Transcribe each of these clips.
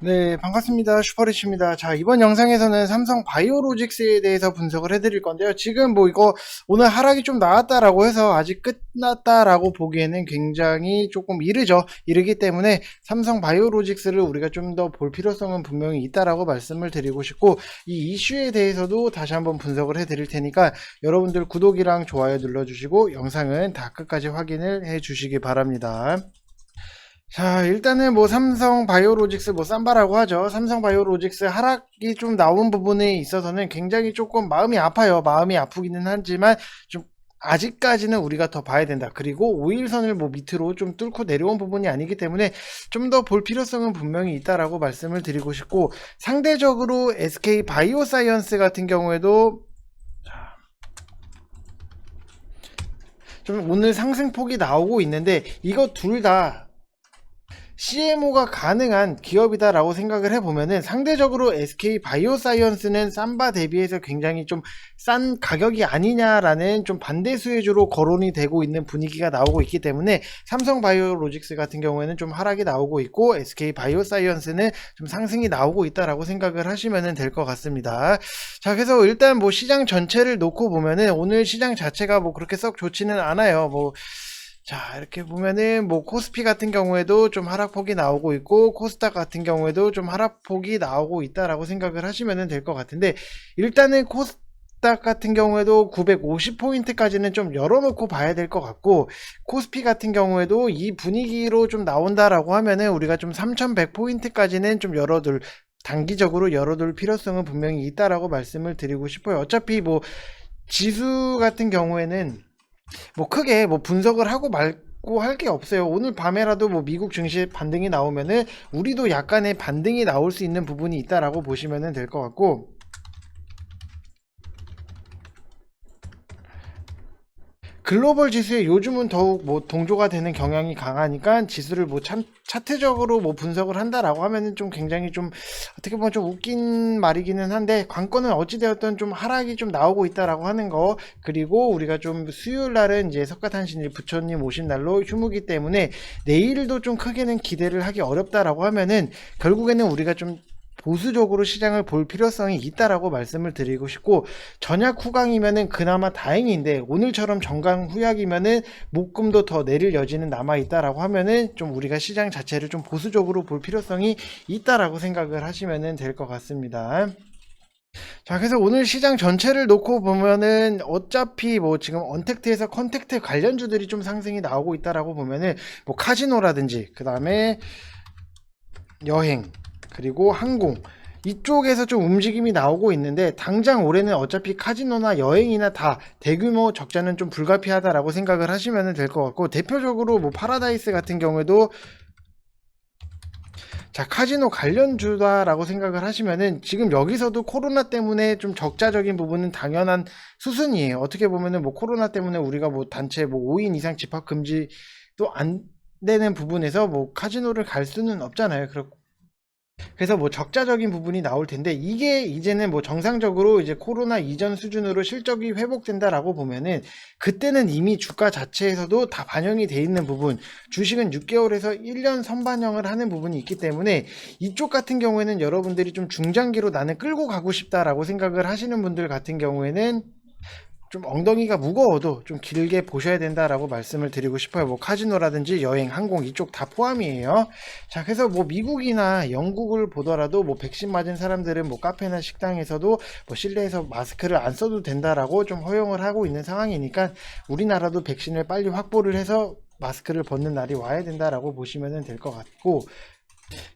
네, 반갑습니다. 슈퍼리치입니다. 자, 이번 영상에서는 삼성 바이오로직스에 대해서 분석을 해드릴 건데요. 지금 뭐 이거 오늘 하락이 좀 나왔다라고 해서 아직 끝났다라고 보기에는 굉장히 조금 이르기 때문에 삼성 바이오로직스를 우리가 좀 더 볼 필요성은 분명히 있다라고 말씀을 드리고 싶고, 이 이슈에 대해서도 다시 한번 분석을 해드릴 테니까 여러분들 구독이랑 좋아요 눌러주시고 영상은 다 끝까지 확인을 해 주시기 바랍니다. 자, 일단은 뭐 삼성 바이오로직스 뭐 쌈바라고 하죠. 삼성 바이오로직스 하락이 좀 나온 부분에 있어서는 굉장히 조금 마음이 아파요. 마음이 아프기는 하지만 좀 아직까지는 우리가 더 봐야 된다. 그리고 5일선을 뭐 밑으로 좀 뚫고 내려온 부분이 아니기 때문에 좀 더 볼 필요성은 분명히 있다라고 말씀을 드리고 싶고, 상대적으로 SK 바이오사이언스 같은 경우에도 좀 오늘 상승폭이 나오고 있는데, 이거 둘다 CMO가 가능한 기업이다라고 생각을 해보면은 상대적으로 SK 바이오사이언스는 쌈바 대비해서 굉장히 좀 싼 가격이 아니냐라는 좀 반대 수혜주로 거론이 되고 있는 분위기가 나오고 있기 때문에 삼성 바이오로직스 같은 경우에는 좀 하락이 나오고 있고, SK 바이오사이언스는 좀 상승이 나오고 있다라고 생각을 하시면 될 것 같습니다. 자, 그래서 일단 뭐 시장 전체를 놓고 보면은 오늘 시장 자체가 뭐 그렇게 썩 좋지는 않아요. 자, 이렇게 보면은 뭐 코스피 같은 경우에도 좀 하락폭이 나오고 있고, 코스닥 같은 경우에도 좀 하락폭이 나오고 있다라고 생각을 하시면 될 것 같은데, 일단은 코스닥 같은 경우에도 950포인트까지는 좀 열어놓고 봐야 될 것 같고, 코스피 같은 경우에도 이 분위기로 좀 나온다라고 하면은 우리가 좀 3100포인트까지는 좀 단기적으로 열어둘 필요성은 분명히 있다라고 말씀을 드리고 싶어요. 어차피 뭐 지수 같은 경우에는 뭐 크게 뭐 분석을 하고 말고 할 게 없어요. 오늘 밤에라도 뭐 미국 증시 반등이 나오면은 우리도 약간의 반등이 나올 수 있는 부분이 있다라고 보시면 될 것 같고, 글로벌 지수에 요즘은 더욱 뭐 동조가 되는 경향이 강하니까 지수를 뭐 차트적으로 뭐 분석을 한다라고 하면은 좀 굉장히 좀 어떻게 보면 좀 웃긴 말이기는 한데, 관건은 어찌되었든 좀 하락이 좀 나오고 있다라고 하는 거, 그리고 우리가 좀 수요일 날은 이제 석가탄신일 부처님 오신 날로 휴무기 때문에 내일도 좀 크게는 기대를 하기 어렵다라고 하면은 결국에는 우리가 좀 보수적으로 시장을 볼 필요성이 있다라고 말씀을 드리고 싶고, 전약 후강이면은 그나마 다행인데 오늘처럼 정강 후약이면은 목금도 더 내릴 여지는 남아 있다라고 하면은 좀 우리가 시장 자체를 좀 보수적으로 볼 필요성이 있다라고 생각을 하시면 될 것 같습니다. 자, 그래서 오늘 시장 전체를 놓고 보면은 어차피 뭐 지금 언택트에서 컨택트 관련주들이 좀 상승이 나오고 있다라고 보면은 뭐 카지노라든지 그 다음에 여행, 그리고 항공, 이쪽에서 좀 움직임이 나오고 있는데, 당장 올해는 어차피 카지노나 여행이나 다 대규모 적자는 좀 불가피하다라고 생각을 하시면 될 것 같고, 대표적으로 뭐 파라다이스 같은 경우에도 자, 카지노 관련주다라고 생각을 하시면은 지금 여기서도 코로나 때문에 좀 적자적인 부분은 당연한 수순이에요. 어떻게 보면은 뭐 코로나 때문에 우리가 뭐 단체 뭐 5인 이상 집합 금지도 안 되는 부분에서 뭐 카지노를 갈 수는 없잖아요. 그래서 뭐 적자적인 부분이 나올 텐데, 이게 이제는 뭐 정상적으로 이제 코로나 이전 수준으로 실적이 회복된다라고 보면은 그때는 이미 주가 자체에서도 다 반영이 돼 있는 부분, 주식은 6개월에서 1년 선반영을 하는 부분이 있기 때문에 이쪽 같은 경우에는 여러분들이 좀 중장기로 나는 끌고 가고 싶다라고 생각을 하시는 분들 같은 경우에는 좀 엉덩이가 무거워도 좀 길게 보셔야 된다라고 말씀을 드리고 싶어요. 뭐 카지노라든지 여행, 항공 이쪽 다 포함이에요. 자, 그래서 뭐 미국이나 영국을 보더라도 뭐 백신 맞은 사람들은 뭐 카페나 식당에서도 뭐 실내에서 마스크를 안 써도 된다라고 좀 허용을 하고 있는 상황이니까 우리나라도 백신을 빨리 확보를 해서 마스크를 벗는 날이 와야 된다라고 보시면 될 것 같고,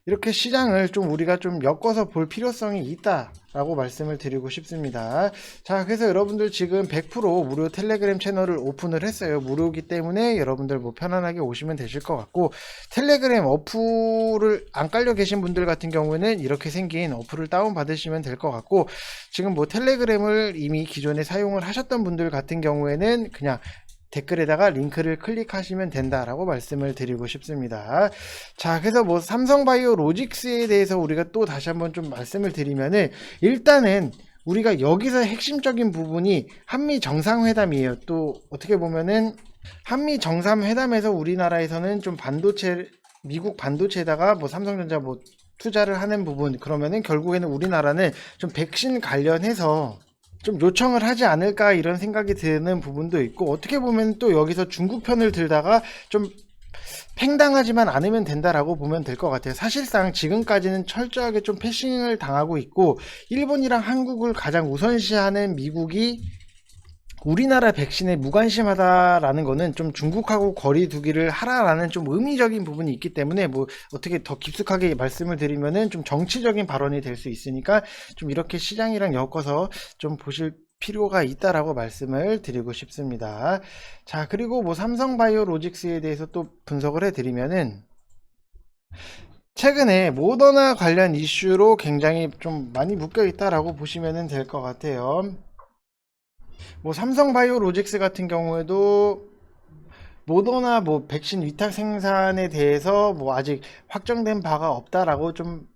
이렇게 시장을 좀 우리가 좀 엮어서 볼 필요성이 있다라고 말씀을 드리고 싶습니다. 자, 그래서 여러분들 지금 100% 무료 텔레그램 채널을 오픈을 했어요. 무료이기 때문에 여러분들 뭐 편안하게 오시면 되실 것 같고, 텔레그램 어플을 안 깔려 계신 분들 같은 경우에는 이렇게 생긴 어플을 다운 받으시면 될 것 같고, 지금 뭐 텔레그램을 이미 기존에 사용을 하셨던 분들 같은 경우에는 그냥 댓글에다가 링크를 클릭하시면 된다라고 말씀을 드리고 싶습니다. 자, 그래서 뭐 삼성바이오 로직스에 대해서 우리가 또 다시 한번 좀 말씀을 드리면은, 일단은 우리가 여기서 핵심적인 부분이 한미 정상회담이에요. 또 어떻게 보면은 한미 정상회담에서 우리나라에서는 좀 미국 반도체에다가 뭐 삼성전자 뭐 투자를 하는 부분, 그러면은 결국에는 우리나라는 좀 백신 관련해서 좀 요청을 하지 않을까 이런 생각이 드는 부분도 있고, 어떻게 보면 또 여기서 중국 편을 들다가 좀 팽당하지만 않으면 된다라고 보면 될 것 같아요. 사실상 지금까지는 철저하게 좀 패싱을 당하고 있고, 일본이랑 한국을 가장 우선시하는 미국이 우리나라 백신에 무관심하다라는 거는 좀 중국하고 거리 두기를 하라라는 좀 의미적인 부분이 있기 때문에, 뭐 어떻게 더 깊숙하게 말씀을 드리면은 좀 정치적인 발언이 될 수 있으니까 좀 이렇게 시장이랑 엮어서 좀 보실 필요가 있다라고 말씀을 드리고 싶습니다. 자, 그리고 뭐 삼성바이오로직스에 대해서 또 분석을 해드리면은, 최근에 모더나 관련 이슈로 굉장히 좀 많이 묶여 있다라고 보시면 될 것 같아요. 뭐 삼성바이오로직스 같은 경우에도 모더나 뭐 백신 위탁 생산에 대해서 뭐 아직 확정된 바가 없다라고 좀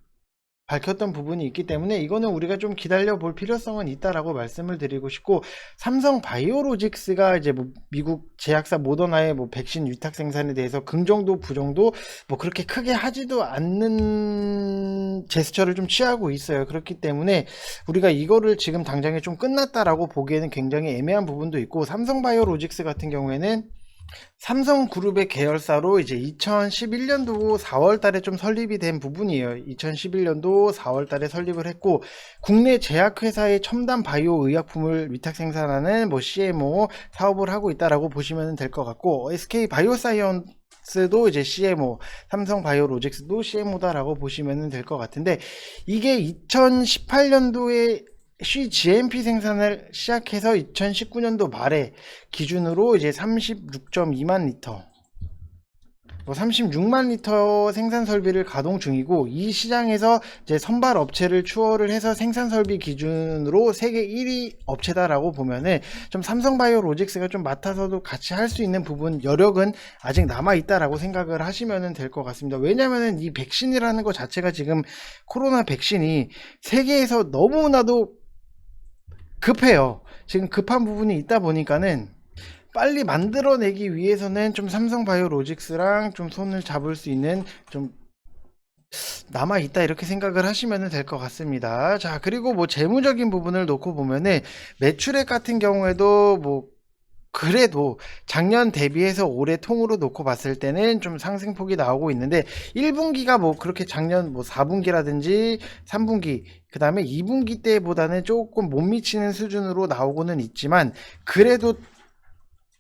밝혔던 부분이 있기 때문에, 이거는 우리가 좀 기다려 볼 필요성은 있다라고 말씀을 드리고 싶고, 삼성 바이오로직스가 이제 뭐 미국 제약사 모더나의 뭐 백신 위탁 생산에 대해서 긍정도 부정도 뭐 그렇게 크게 하지도 않는 제스처를 좀 취하고 있어요. 그렇기 때문에 우리가 이거를 지금 당장에 좀 끝났다라고 보기에는 굉장히 애매한 부분도 있고, 삼성 바이오로직스 같은 경우에는 삼성그룹의 계열사로 이제 2011년도 4월 달에 좀 설립이 된 부분이에요. 2011년도 4월 달에 설립을 했고, 국내 제약회사의 첨단 바이오 의약품을 위탁 생산하는 뭐 CMO 사업을 하고 있다라고 보시면 될 것 같고, SK 바이오사이언스도 이제 CMO, 삼성 바이오로직스도 CMO다라고 보시면 될 것 같은데, 이게 2018년도에 GMP 생산을 시작해서 2019년도 말에 기준으로 이제 36.2만 리터, 뭐 36만 리터 생산 설비를 가동 중이고, 이 시장에서 이제 선발 업체를 추월을 해서 생산 설비 기준으로 세계 1위 업체다라고 보면은, 좀 삼성바이오로직스가 좀 맡아서도 같이 할 수 있는 부분 여력은 아직 남아 있다라고 생각을 하시면 될 것 같습니다. 왜냐면은 이 백신이라는 것 자체가, 지금 코로나 백신이 세계에서 너무나도 급해요. 지금 급한 부분이 있다 보니까는 빨리 만들어내기 위해서는 좀 삼성바이오로직스랑 좀 손을 잡을 수 있는 좀 남아있다, 이렇게 생각을 하시면 될 것 같습니다. 자, 그리고 뭐 재무적인 부분을 놓고 보면은 매출액 같은 경우에도 뭐 그래도 작년 대비해서 올해 통으로 놓고 봤을 때는 좀 상승폭이 나오고 있는데, 1분기가 뭐 그렇게 작년 뭐 4분기라든지 3분기, 그 다음에 2분기 때보다는 조금 못 미치는 수준으로 나오고는 있지만, 그래도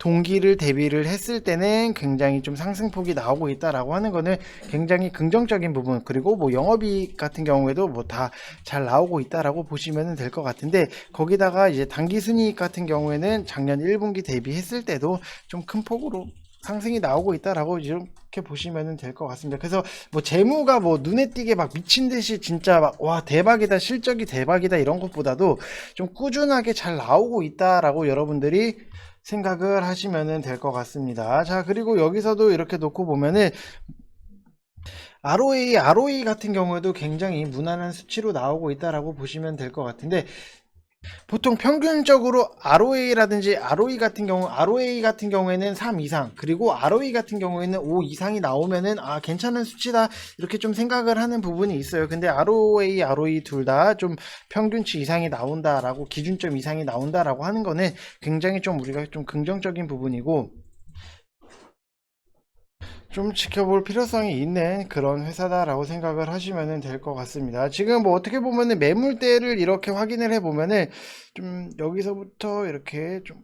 동기를 대비를 했을 때는 굉장히 좀 상승폭이 나오고 있다라고 하는 거는 굉장히 긍정적인 부분, 그리고 뭐 영업이익 같은 경우에도 뭐 다 잘 나오고 있다라고 보시면 될 것 같은데, 거기다가 이제 당기순이익 같은 경우에는 작년 1분기 대비했을 때도 좀 큰 폭으로 상승이 나오고 있다라고 이렇게 보시면 될 것 같습니다. 그래서 뭐 재무가 뭐 눈에 띄게 막 미친 듯이 진짜 막 와 대박이다, 실적이 대박이다 이런 것보다도 좀 꾸준하게 잘 나오고 있다라고 여러분들이 생각을 하시면 될 것 같습니다. 자, 그리고 여기서도 이렇게 놓고 보면은 ROE 같은 경우에도 굉장히 무난한 수치로 나오고 있다라고 보시면 될 것 같은데, 보통 평균적으로 ROA라든지 ROE 같은 경우에는 3 이상, 그리고 ROE 같은 경우에는 5 이상이 나오면은 괜찮은 수치다, 이렇게 좀 생각을 하는 부분이 있어요. 근데 ROE 둘 다 좀 평균치 이상이 나온다라고, 기준점 이상이 나온다라고 하는 거는 굉장히 좀 우리가 좀 긍정적인 부분이고, 좀 지켜볼 필요성이 있는 그런 회사다라고 생각을 하시면 될 것 같습니다. 지금 뭐 어떻게 보면은 매물대를 이렇게 확인을 해 보면은, 좀 여기서부터 이렇게 좀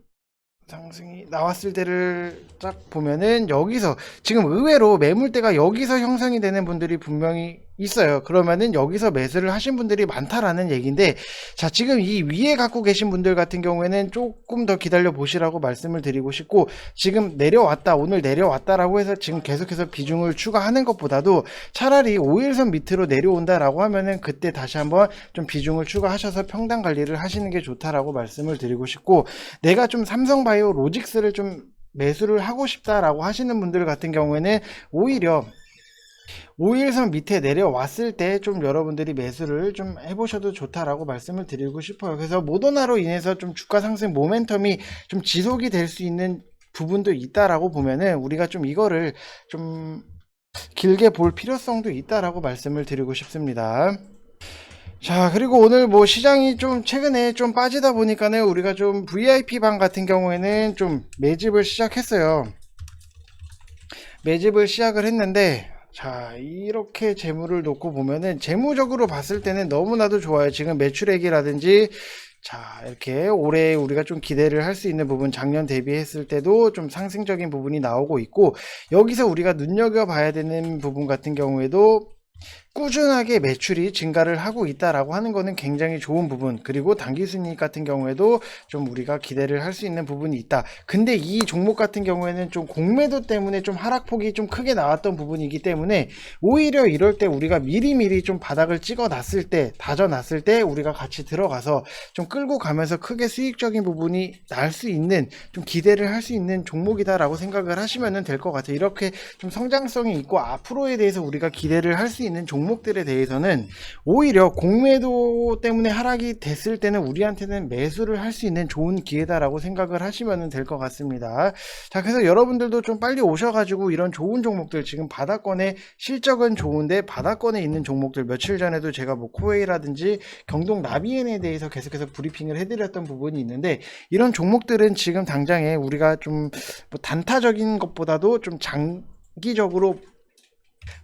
상승이 나왔을 때를 쫙 보면은, 여기서 지금 의외로 매물대가 여기서 형성이 되는 분들이 분명히 있어요. 그러면은 여기서 매수를 하신 분들이 많다라는 얘기인데, 자, 지금 이 위에 갖고 계신 분들 같은 경우에는 조금 더 기다려 보시라고 말씀을 드리고 싶고, 지금 내려왔다, 오늘 내려왔다라고 해서 지금 계속해서 비중을 추가하는 것보다도 차라리 5일선 밑으로 내려온다라고 하면은 그때 다시 한번 좀 비중을 추가하셔서 평단 관리를 하시는 게 좋다라고 말씀을 드리고 싶고, 내가 좀 삼성바이오로직스를 좀 매수를 하고 싶다라고 하시는 분들 같은 경우에는 오히려 5일선 밑에 내려왔을 때 좀 여러분들이 매수를 좀 해보셔도 좋다라고 말씀을 드리고 싶어요. 그래서 모더나로 인해서 좀 주가 상승 모멘텀이 좀 지속이 될 수 있는 부분도 있다라고 보면은, 우리가 좀 이거를 좀 길게 볼 필요성도 있다라고 말씀을 드리고 싶습니다. 자, 그리고 오늘 뭐 시장이 좀 최근에 좀 빠지다 보니까는 우리가 좀 VIP 방 같은 경우에는 좀 매집을 시작했어요. 매집을 시작을 했는데, 자, 이렇게 재물을 놓고 보면은 재무적으로 봤을 때는 너무나도 좋아요. 지금 매출액이라든지, 자, 이렇게 올해 우리가 좀 기대를 할 수 있는 부분, 작년 대비했을 때도 좀 상승적인 부분이 나오고 있고, 여기서 우리가 눈여겨봐야 되는 부분 같은 경우에도 꾸준하게 매출이 증가를 하고 있다라고 하는 거는 굉장히 좋은 부분, 그리고 당기순이익 같은 경우에도 좀 우리가 기대를 할 수 있는 부분이 있다. 근데 이 종목 같은 경우에는 좀 공매도 때문에 좀 하락폭이 좀 크게 나왔던 부분이기 때문에 오히려 이럴 때 우리가 미리미리 좀 바닥을 찍어 놨을 때, 다져 놨을 때 우리가 같이 들어가서 좀 끌고 가면서 크게 수익적인 부분이 날 수 있는, 좀 기대를 할 수 있는 종목이다라고 생각을 하시면 될 것 같아요. 이렇게 좀 성장성이 있고 앞으로에 대해서 우리가 기대를 할 수 있는 종목들에 대해서는 오히려 공매도 때문에 하락이 됐을 때는 우리한테는 매수를 할 수 있는 좋은 기회다라고 생각을 하시면 될 것 같습니다. 자, 그래서 여러분들도 좀 빨리 오셔가지고 이런 좋은 종목들, 지금 바닥권에 실적은 좋은데 바닥권에 있는 종목들, 며칠 전에도 제가 뭐 코웨이라든지 경동 나비엔에 대해서 계속해서 브리핑을 해드렸던 부분이 있는데, 이런 종목들은 지금 당장에 우리가 좀 뭐 단타적인 것보다도 좀 장기적으로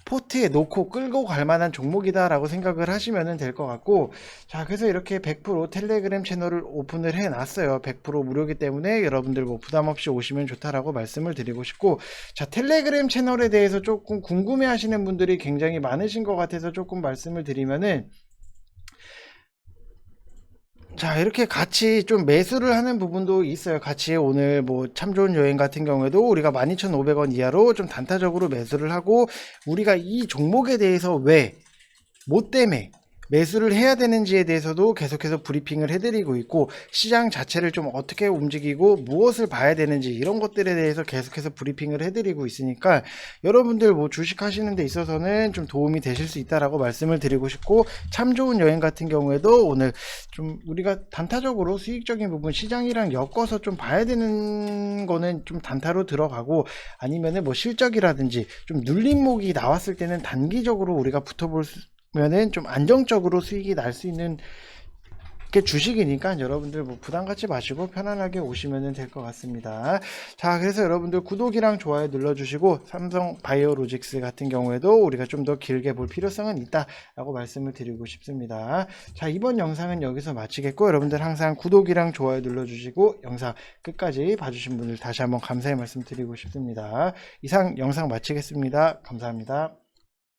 포트에 놓고 끌고 갈 만한 종목이다 라고 생각을 하시면 될 것 같고, 자, 그래서 이렇게 100% 텔레그램 채널을 오픈을 해 놨어요. 100% 무료이기 때문에 여러분들 뭐 부담 없이 오시면 좋다라고 말씀을 드리고 싶고, 자, 텔레그램 채널에 대해서 조금 궁금해 하시는 분들이 굉장히 많으신 것 같아서 조금 말씀을 드리면은, 자, 이렇게 같이 좀 매수를 하는 부분도 있어요. 같이 오늘 뭐 참 좋은 여행 같은 경우에도 우리가 12,500원 이하로 좀 단타적으로 매수를 하고, 우리가 이 종목에 대해서 왜, 뭐 때문에 매수를 해야 되는지에 대해서도 계속해서 브리핑을 해드리고 있고, 시장 자체를 좀 어떻게 움직이고 무엇을 봐야 되는지 이런 것들에 대해서 계속해서 브리핑을 해드리고 있으니까 여러분들 뭐 주식 하시는 데 있어서는 좀 도움이 되실 수 있다라고 말씀을 드리고 싶고, 참 좋은 여행 같은 경우에도 오늘 좀 우리가 단타적으로 수익적인 부분 시장이랑 엮어서 좀 봐야 되는 거는 좀 단타로 들어가고, 아니면은 뭐 실적이라든지 좀 눌림목이 나왔을 때는 단기적으로 우리가 붙어볼 수 면은 좀 안정적으로 수익이 날 수 있는 게 주식이니까 여러분들 뭐 부담 갖지 마시고 편안하게 오시면 될 것 같습니다. 자, 그래서 여러분들 구독이랑 좋아요 눌러주시고, 삼성 바이오로직스 같은 경우에도 우리가 좀 더 길게 볼 필요성은 있다라고 말씀을 드리고 싶습니다. 자, 이번 영상은 여기서 마치겠고, 여러분들 항상 구독이랑 좋아요 눌러주시고 영상 끝까지 봐주신 분들 다시 한번 감사의 말씀 드리고 싶습니다. 이상 영상 마치겠습니다. 감사합니다.